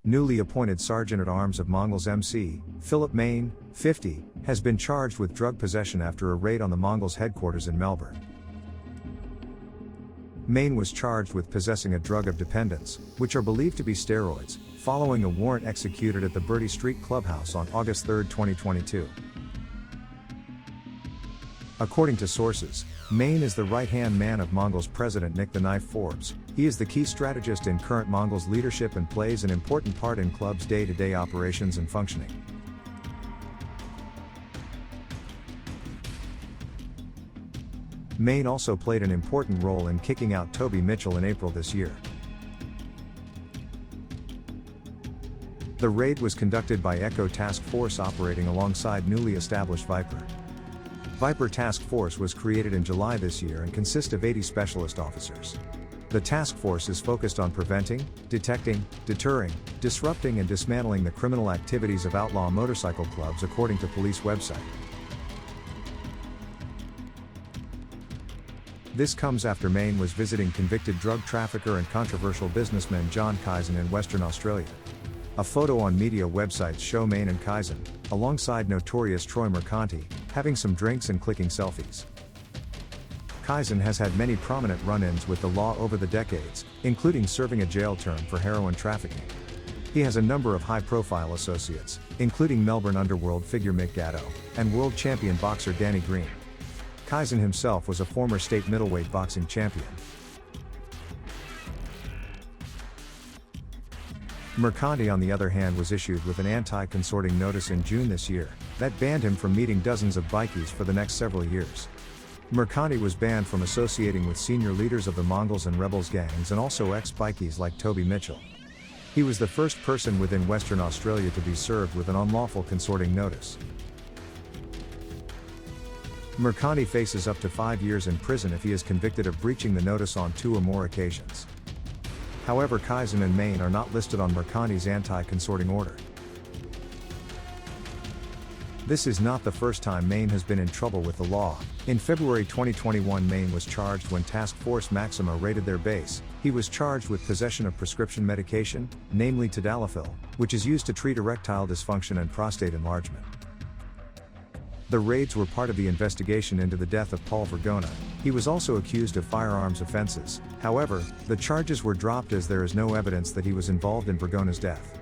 newly appointed Sergeant-at-Arms of Mongols MC, Philip Mayne, 50, has been charged with drug possession after a raid on the Mongols headquarters in Melbourne. Mayne was charged with possessing a drug of dependence, which are believed to be steroids, following a warrant executed at the Bertie Street Clubhouse on August 3, 2022. According to sources, Mayne is the right-hand man of Mongols President Nick the Knife Forbes. He is the key strategist in current Mongols leadership and plays an important part in club's day-to-day operations and functioning. Mayne also played an important role in kicking out Toby Mitchell in April this year. The raid was conducted by Echo Task Force operating alongside newly established Viper. Viper Task Force was created in July this year and consists of 80 specialist officers. The task force is focused on preventing, detecting, deterring, disrupting and dismantling the criminal activities of outlaw motorcycle clubs according to police website. This comes after Mayne was visiting convicted drug trafficker and controversial businessman John Kaizen in Western Australia. A photo on media websites show Mayne and Kaizen, alongside notorious Troy Mercanti, having some drinks and clicking selfies. Kaizen has had many prominent run-ins with the law over the decades, including serving a jail term for heroin trafficking. He has a number of high-profile associates, including Melbourne underworld figure Mick Gatto, and world champion boxer Danny Green. Kaizen himself was a former state middleweight boxing champion. Mercanti on the other hand was issued with an anti-consorting notice in June this year, that banned him from meeting dozens of bikies for the next several years. Mercanti was banned from associating with senior leaders of the Mongols and rebels gangs and also ex-bikies like Toby Mitchell. He was the first person within Western Australia to be served with an unlawful consorting notice. Mercanti faces up to 5 years in prison if he is convicted of breaching the notice on 2 or more occasions. However, Kaizen and Mayne are not listed on Mercanti's anti-consorting order. This is not the first time Mayne has been in trouble with the law. In February 2021, Mayne was charged when Task Force Maxima raided their base. He was charged with possession of prescription medication, namely tadalafil, which is used to treat erectile dysfunction and prostate enlargement. The raids were part of the investigation into the death of Paul Vergona. He was also accused of firearms offenses. However, the charges were dropped as there is no evidence that he was involved in Vergona's death.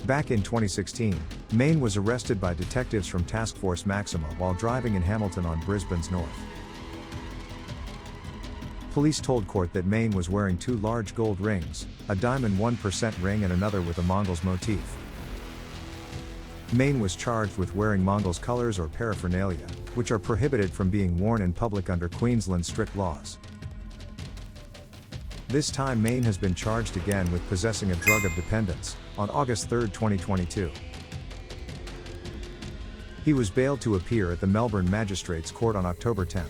Back in 2016, Mayne was arrested by detectives from Task Force Maxima while driving in Hamilton on Brisbane's north. Police told court that Mayne was wearing 2 large gold rings, a diamond 1% ring and another with a Mongols motif. Mayne was charged with wearing Mongols colors or paraphernalia, which are prohibited from being worn in public under Queensland's strict laws. This time Mayne has been charged again with possessing a drug of dependence, on August 3, 2022. He was bailed to appear at the Melbourne Magistrates Court on October 10.